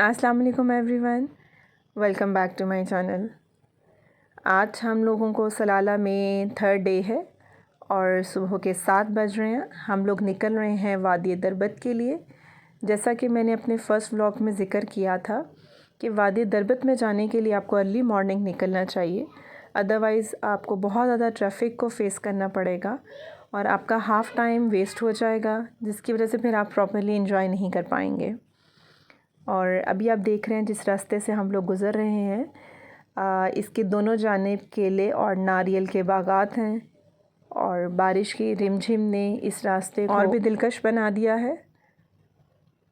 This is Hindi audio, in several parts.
अस्सलाम वालेकुम everyone, welcome back to my channel. आज हम लोगों को सलाला में थर्ड डे है और सुबह के 7 बज रहे हैं। हम लोग निकल रहे हैं वादी दरबत के लिए। जैसा कि मैंने अपने फ़र्स्ट व्लॉग में ज़िक्र किया था कि वादी दरबत में जाने के लिए आपको अर्ली मॉर्निंग निकलना चाहिए, अदरवाइज़ आपको बहुत ज़्यादा ट्रैफिक को फ़ेस करना पड़ेगा और आपका हाफ़ टाइम वेस्ट हो जाएगा, जिसकी वजह से फिर आप प्रॉपर्ली एंजॉय नहीं कर पाएंगे। और अभी आप देख रहे हैं जिस रास्ते से हम लोग गुज़र रहे हैं, इसके दोनों जानिब केले और नारियल के बागात हैं और बारिश की रिमझिम ने इस रास्ते को और भी दिलकश बना दिया है।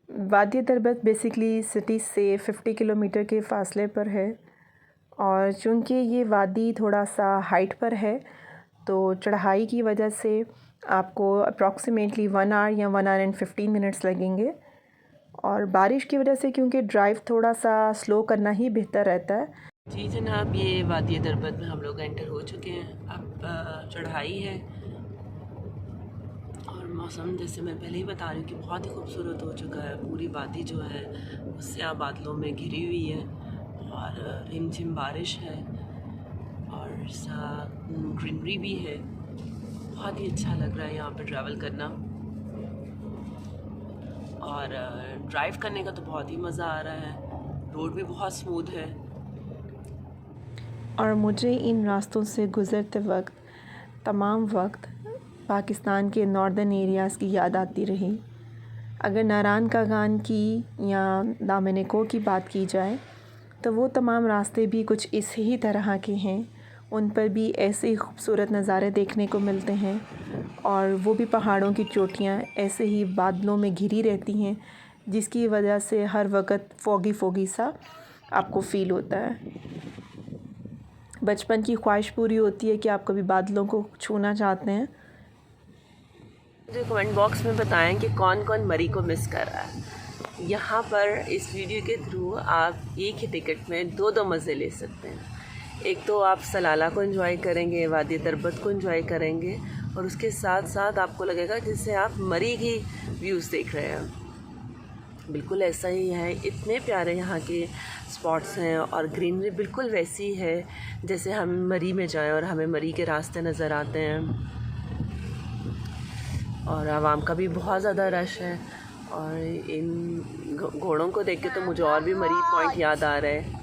वादी दरबत बेसिकली सिटी से 50 किलोमीटर के फ़ासले पर है और चूँकि ये वादी थोड़ा सा हाइट पर है तो चढ़ाई की वजह से आपको अप्रॉक्सीमेटली 1 आवर या 1 आवर एंड 15 मिनट्स लगेंगे। और बारिश की वजह से क्योंकि ड्राइव थोड़ा सा स्लो करना ही बेहतर रहता है। जी जनाब, ये वादी दरबत में हम लोग एंटर हो चुके हैं। अब चढ़ाई है और मौसम जैसे मैं पहले ही बता रही हूँ कि बहुत ही खूबसूरत हो चुका है। पूरी वादी जो है उससे आप बादलों में घिरी हुई है और रिमझिम बारिश है और ग्रीनरी भी है। बहुत ही अच्छा लग रहा है यहाँ पर ट्रैवल करना और ड्राइव करने का तो बहुत ही मज़ा आ रहा है। रोड भी बहुत स्मूथ है और मुझे इन रास्तों से गुज़रते वक्त तमाम वक्त पाकिस्तान के नॉर्दर्न एरियाज़ की याद आती रही। अगर नारायण कागान की या दामनिको की बात की जाए तो वो तमाम रास्ते भी कुछ इस ही तरह के हैं। उन पर भी ऐसे ही खूबसूरत नज़ारे देखने को मिलते हैं और वो भी पहाड़ों की चोटियाँ ऐसे ही बादलों में घिरी रहती हैं, जिसकी वजह से हर वक्त फोगी सा आपको फ़ील होता है। बचपन की ख्वाहिश पूरी होती है कि आप कभी बादलों को छूना चाहते हैं। मुझे कमेंट बॉक्स में बताएं कि कौन कौन मरी को मिस कर रहा है। यहाँ पर इस वीडियो के थ्रू आप एक ही टिकट में दो मज़े ले सकते हैं। एक तो आप सलाला को एंजॉय करेंगे, वादी दरबत को एंजॉय करेंगे और उसके साथ साथ आपको लगेगा जैसे आप मरी की व्यूज़ देख रहे हैं। बिल्कुल ऐसा ही है। इतने प्यारे यहाँ के स्पॉट्स हैं और ग्रीनरी बिल्कुल वैसी है जैसे हम मरी में जाएं और हमें मरी के रास्ते नज़र आते हैं। और आवाम का भी बहुत ज़्यादा रश है और इन घोड़ों को देख के तो मुझे और भी मरी पॉइंट याद आ रहा है।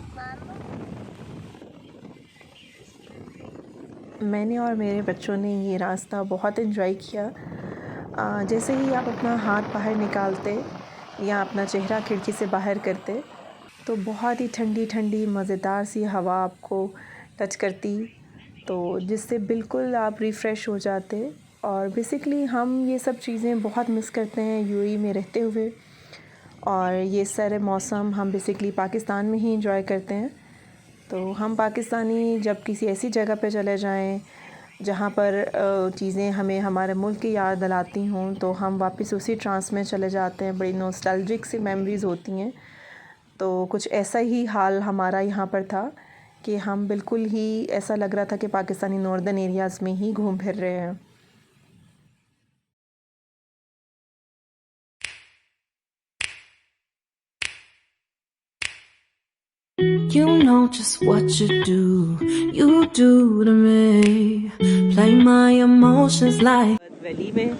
मैंने और मेरे बच्चों ने ये रास्ता बहुत एंजॉय किया। जैसे ही आप अपना हाथ बाहर निकालते या अपना चेहरा खिड़की से बाहर करते तो बहुत ही ठंडी ठंडी मज़ेदार सी हवा आपको टच करती, तो जिससे बिल्कुल आप रिफ़्रेश हो जाते। और बेसिकली हम ये सब चीज़ें बहुत मिस करते हैं यूएई में रहते हुए, और ये सारे मौसम हम बेसिकली पाकिस्तान में ही एंजॉय करते हैं। तो हम पाकिस्तानी जब किसी ऐसी जगह पे चले जाएं जहाँ पर चीज़ें हमें हमारे मुल्क की याद दिलाती हों तो हम वापस उसी ट्रांस में चले जाते हैं। बड़ी नॉस्टैल्जिक सी मेमोरीज़ होती हैं। तो कुछ ऐसा ही हाल हमारा यहाँ पर था कि हम बिल्कुल ही ऐसा लग रहा था कि पाकिस्तानी नॉर्दर्न एरियाज़ में ही घूम फिर रहे हैं। You know just what you do to me, play my emotions like। Valley में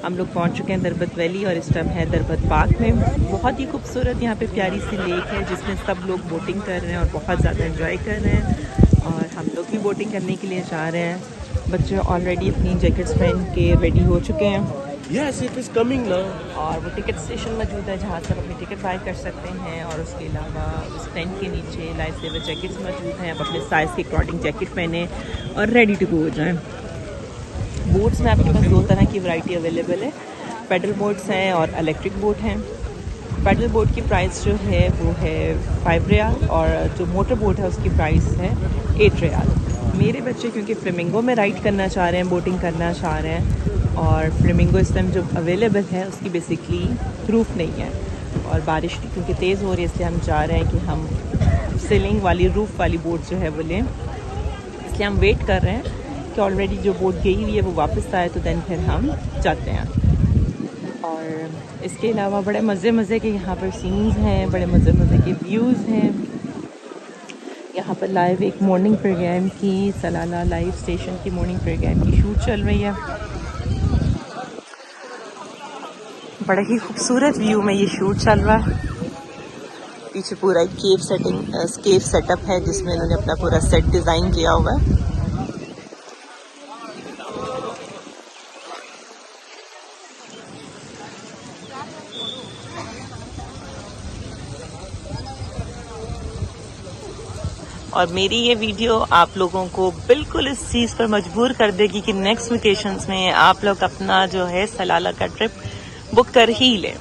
हम लोग पहुंच चुके हैं, दरबत वैली, और इस टाइम है दरबत पार्क में। बहुत ही खूबसूरत यहाँ पे प्यारी सी लेक है जिसमें सब लोग बोटिंग कर रहे हैं और बहुत ज़्यादा एंजॉय कर रहे हैं और हम लोग भी बोटिंग करने के लिए जा रहे हैं। बच्चे ऑलरेडी अपनी जैकेट्स पहन के रेडी हो चुके हैं। Yes, it is coming now. और वो टिकट स्टेशन मौजूद है जहाँ से आप अपनी टिकट बाय कर सकते हैं और उसके अलावा उस टेंट के नीचे लाइफ सेवर जैकेट्स मौजूद हैं। आप अपने साइज़ के अकॉर्डिंग जैकेट पहने और रेडी टू गो हो जाएँ। बोट्स में आपके पास 2 तरह की वैरायटी अवेलेबल है। पैडल बोट्स हैं और इलेक्ट्रिक बोट हैं। पैडल बोट की प्राइस जो है वो है 5 रियाल और जो मोटर बोट है उसकी प्राइस है 8 रियाल। मेरे बच्चे क्योंकि फ्लेमिंगो में राइड करना चाह रहे हैं, बोटिंग करना चाह रहे हैं, और फ्लेमिंगो इस टाइम जो अवेलेबल है उसकी बेसिकली रूफ नहीं है और बारिश क्योंकि तेज़ हो रही है इसलिए हम चाह रहे हैं कि हम सेलिंग वाली रूफ वाली बोट जो है वो लें। इसलिए हम वेट कर रहे हैं कि ऑलरेडी जो बोट गई हुई है वो वापस आए तो देन फिर हम जाते हैं। और इसके अलावा बड़े मज़े के यहाँ पर सीन्स हैं, बड़े मज़े के व्यूज़ हैं। यहाँ पर लाइव एक मॉर्निंग प्रोग्राम की, सलाला लाइव स्टेशन की मॉर्निंग प्रोग्राम की शूट चल रही है। बड़ा ही खूबसूरत व्यू में ये शूट चल रहा है। पीछे पूरा एक केव सेटअप है जिसमें इन्होंने अपना पूरा सेट डिज़ाइन किया हुआ है। और मेरी ये वीडियो आप लोगों को बिल्कुल इस चीज़ पर मजबूर कर देगी कि नेक्स्ट वेकेशंस में आप लोग अपना जो है सलाला का ट्रिप बुक कर ही लें।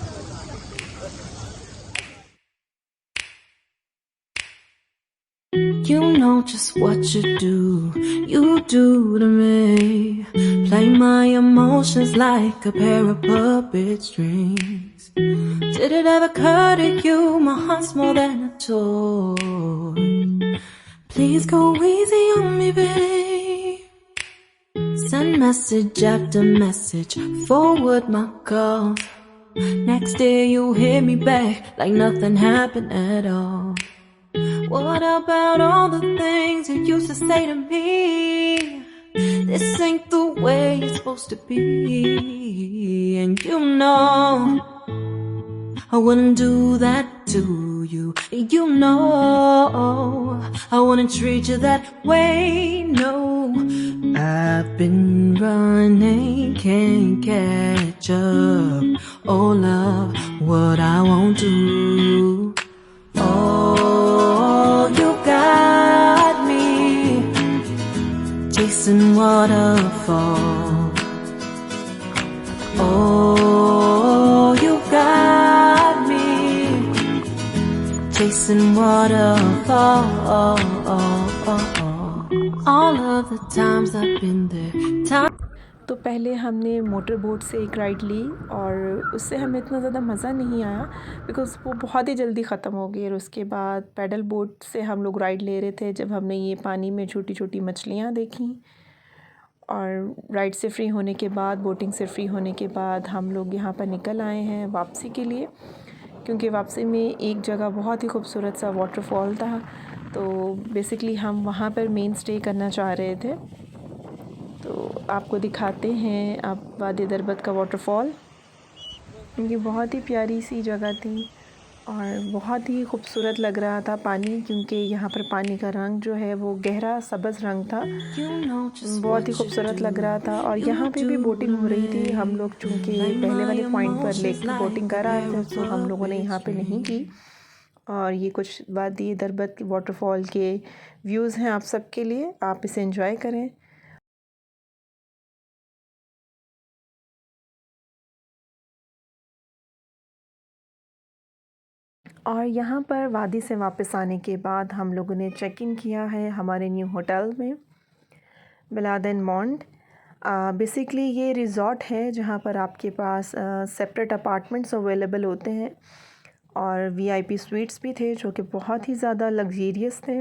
You know just what you do to me. Play my emotions like a pair of puppet strings. Did it ever occur to you my heart's more than a toy? Please go easy on me, babe. Send message after message, forward my calls. Next day you hit me back like nothing happened at all. What about all the things you used to say to me? This ain't the way it's supposed to be. And you know I wouldn't do that to you. You know I wouldn't treat you that way, no. I've been running, can't catch up. Oh love, what I won't do. Oh, you got me chasing waterfall. Oh, you got me chasing waterfall. All of the times I've been there. तो पहले हमने मोटर बोट से एक राइड ली और उससे हमें इतना ज़्यादा मज़ा नहीं आया बिकॉज़ वो बहुत ही जल्दी ख़त्म हो गई। और उसके बाद पैडल बोट से हम लोग राइड ले रहे थे जब हमने ये पानी में छोटी छोटी मछलियाँ देखी। और राइड से फ्री होने के बाद, बोटिंग से फ्री होने के बाद हम लोग यहाँ पर निकल आए हैं वापसी के लिए, क्योंकि वापसी में एक जगह बहुत ही खूबसूरत सा वाटरफॉल था। तो बेसिकली हम वहाँ पर मेन स्टे करना चाह रहे थे। तो आपको दिखाते हैं आप वादी दरबत का वाटरफॉल। ये बहुत ही प्यारी सी जगह थी और बहुत ही खूबसूरत लग रहा था पानी, क्योंकि यहाँ पर पानी का रंग जो है वो गहरा सब्ज़ रंग था। बहुत ही खूबसूरत लग रहा था। और यहाँ पे भी बोटिंग हो रही थी। हम लोग चूँकि पहले वाले पॉइंट पर लेक की बोटिंग कर रहे थे तो हम लोगों ने यहाँ पे नहीं की। और ये कुछ वादी दरबत वाटरफॉल के व्यूज़ हैं आप सबके लिए, आप इसे एंजॉय करें। और यहाँ पर वादी से वापस आने के बाद हम लोगों ने चेक इन किया है हमारे न्यू होटल में, बिलाद एंड मॉन्ड। बेसिकली ये रिज़ॉर्ट है जहाँ पर आपके पास सेपरेट अपार्टमेंट्स अवेलेबल होते हैं और वीआईपी स्वीट्स भी थे जो कि बहुत ही ज़्यादा लग्जीरियस थे।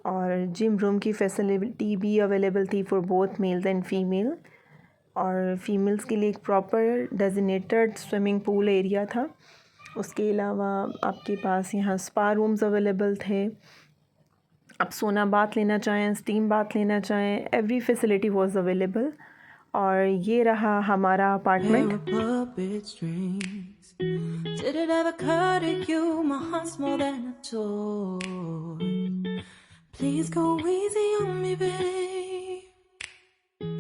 और जिम रूम की फैसिलिटी भी अवेलेबल थी for both mails and female. और फीमेल्स के लिए एक proper designated swimming pool area था। उसके अलावा आपके पास यहाँ स्पा रूम्स अवेलेबल थे। आप सोना बाथ लेना चाहें, स्टीम बाथ लेना चाहें, एवरी फैसिलिटी वाज अवेलेबल। और ये रहा हमारा apartment.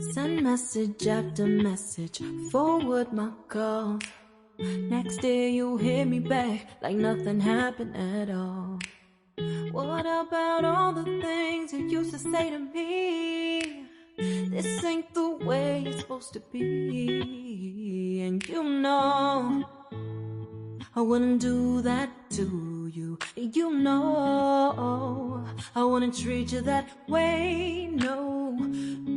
Send message after message, forward my calls. Next day you hit me back like nothing happened at all. What about all the things you used to say to me? This ain't the way it's supposed to be. And you know I wouldn't do that to you. You know I wouldn't treat you that way, no.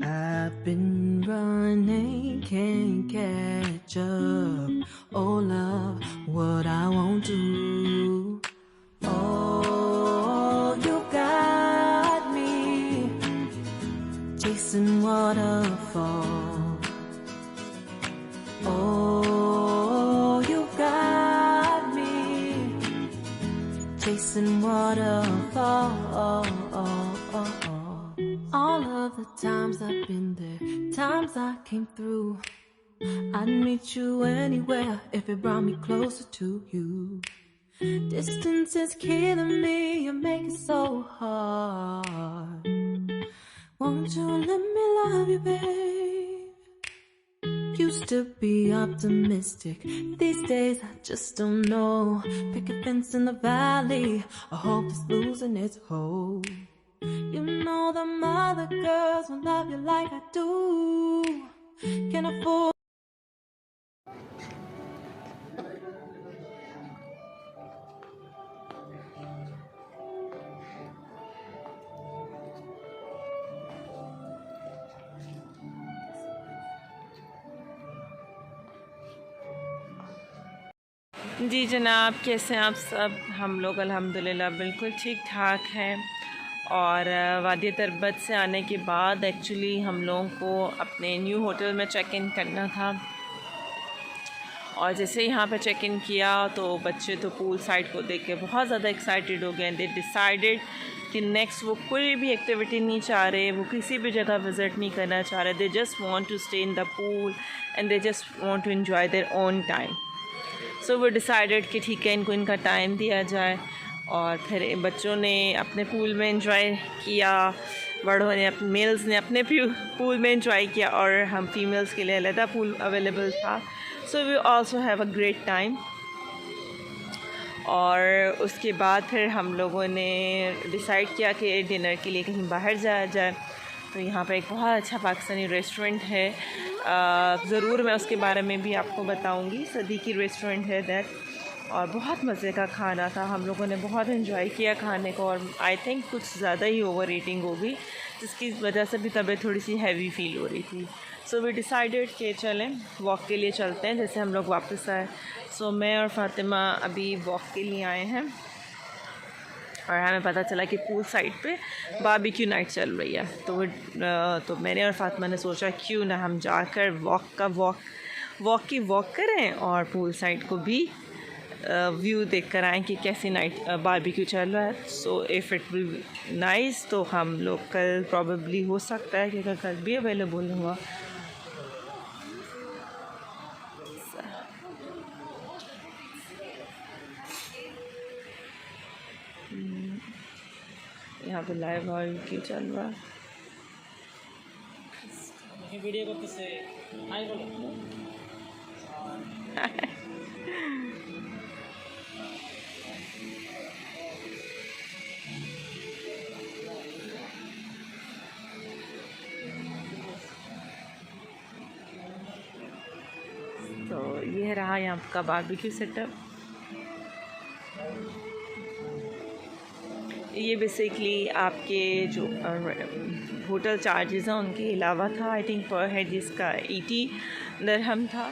I've been running, can't catch up. Oh love, what I won't do. Oh, you got me chasing waterfall. Oh, dancing waterfall. All of the times I've been there, times I came through. I'd meet you anywhere if it brought me closer to you. Distance is killing me, you make it so hard. Won't you let me love you, babe? Used to be optimistic, these days I just don't know. Pick a fence in the valley, I hope it's losing its hold. You know them other girls won't love you like I do. Can't afford. जी जनाब, कैसे हैं आप सब? हम लोग अल्हम्दुलिल्लाह बिल्कुल ठीक ठाक हैं। और वादी तरबत से आने के बाद एक्चुअली हम लोगों को अपने न्यू होटल में चेक इन करना था, और जैसे यहाँ पे चेक इन किया तो बच्चे तो पूल साइड को देख के बहुत ज़्यादा एक्साइटेड हो गए। दे डिसाइडेड कि नेक्स्ट वो कोई भी एक्टिविटी नहीं चाह रहे, वो किसी भी जगह विज़िट नहीं करना चाह रहे। They just want to stay in the pool and they just want to enjoy their own time. So वो डिसाइडेड कि ठीक है, इनको इनका टाइम दिया जाए। और फिर बच्चों ने अपने पूल में एंजॉय किया, बड़ों ने मेल्स ने अपने पूल में एंजॉय किया, और हम फीमेल्स के लिए अलग पूल अवेलेबल था। So we also have a great time. और उसके बाद फिर हम लोगों ने डिसाइड किया कि डिनर के लिए कहीं बाहर जाया जाए। तो यहाँ पर एक बहुत अच्छा पाकिस्तानी रेस्टोरेंट है, ज़रूर मैं उसके बारे में भी आपको बताऊँगी। सदीकी रेस्टोरेंट है दैट, और बहुत मज़े का खाना था। हम लोगों ने बहुत एंजॉय किया खाने को, और आई थिंक कुछ ज़्यादा ही ओवर ईटिंग होगी, जिसकी वजह से भी तबीयत थोड़ी सी हैवी फील हो रही थी। सो वी डिसाइडेड कि चलें वॉक के लिए चलते हैं, जैसे हम लोग वापस आए। सो मैं और फ़ातिमा अभी वॉक के लिए आए हैं, और हमें पता चला कि पूल साइड पे बारबेक्यू नाइट चल रही है। तो मैंने और फातिमा ने सोचा क्यों ना हम जाकर वॉक करें और पूल साइड को भी व्यू देख कर आएँ कि कैसी नाइट बारबेक्यू चल रहा है। So if it will nice तो हम लोग कल प्रॉबेबली हो सकता है कि कल भी अवेलेबल हुआ। यहाँ पे लाइव बारबेक्यू चल रहा है। वीडियो करते से हाय बोलो। तो ये रहा यहाँ का बारबेक्यू सेटअप। ये बेसिकली आपके जो होटल चार्जेस हैं उनके अलावा था। आई थिंक पर हेड जिसका 80 दिरहम था।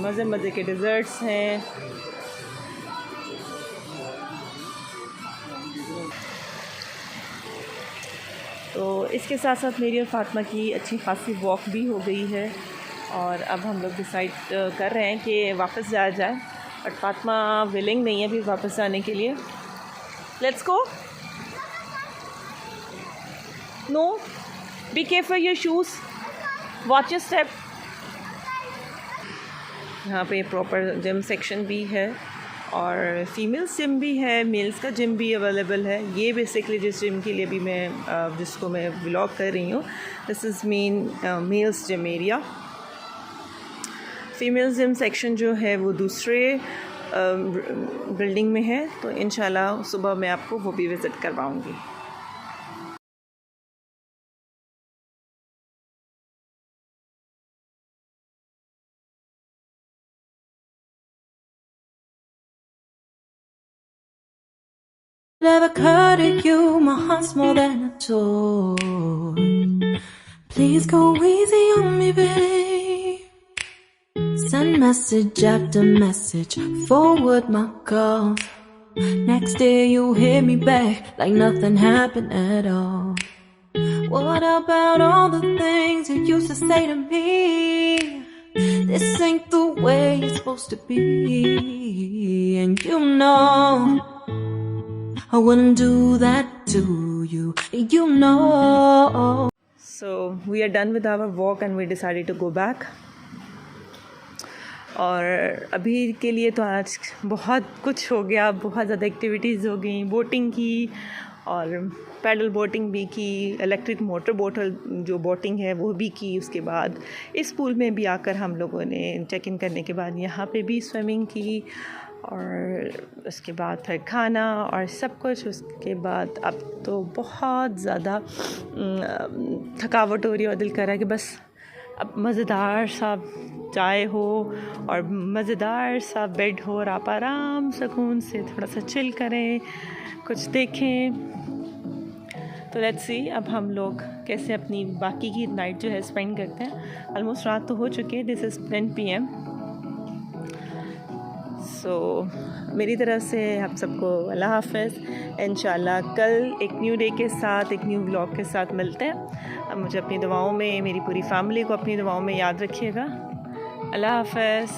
मज़े मज़े के डिज़र्ट्स हैं। तो इसके साथ साथ मेरी और फातिमा की अच्छी खासी वॉक भी हो गई है, और अब हम लोग डिसाइड कर रहे हैं कि वापस जाया जाए, बट फातिमा विलिंग नहीं है अभी वापस जाने के लिए। Let's go. No, be careful your shoes, watch your step. यहाँ पे प्रॉपर जिम सेक्शन भी है, और फीमेल्स जिम भी है, मेल्स का जिम भी अवेलेबल है। ये बेसिकली जिस जिम के लिए भी मैं जिसको मैं व्लॉग कर रही हूँ, this is main males gym area. Females gym section जो है वो दूसरे बिल्डिंग में है, तो इंशाल्लाह सुबह मैं आपको वो भी visit करवाऊँगी। Never occurred to you, my heart's more than a toy. Please go easy on me, babe. Send message after message, forward my calls. Next day you hit me back like nothing happened at all. What about all the things you used to say to me? This ain't the way it's supposed to be. And you know I wouldn't do that to you. You know. So we are done with our walk and we decided to go back. और अभी के लिए तो आज बहुत कुछ हो गया, बहुत ज़्यादा एक्टिविटीज़ हो गई, बोटिंग की और पैडल बोटिंग भी की, इलेक्ट्रिक मोटर बोटल जो बोटिंग है वो भी की। उसके बाद इस पूल में भी आकर हम लोगों ने चेक इन करने के बाद यहाँ पे भी स्विमिंग की और उसके बाद फिर खाना और सब कुछ। उसके बाद अब तो बहुत ज़्यादा थकावट हो रही है और दिल कर रहा है कि बस अब मज़ेदार सा चाय हो और मज़ेदार सा बेड हो और आप आराम सुकून से थोड़ा सा चिल करें, कुछ देखें। तो लेट्स सी अब हम लोग कैसे अपनी बाकी की नाइट जो है स्पेंड करते हैं। ऑलमोस्ट रात तो हो चुकी है, दिस इज़ 10 PM। सो मेरी तरफ से आप सबको अल्लाह हाफ़िज़। इंशाल्लाह कल एक न्यू डे के साथ, एक न्यू व्लॉग के साथ मिलते हैं। अब मुझे अपनी दुआओं में, मेरी पूरी फैमिली को अपनी दुआओं में याद रखिएगा। अल्लाह हाफ़िज़।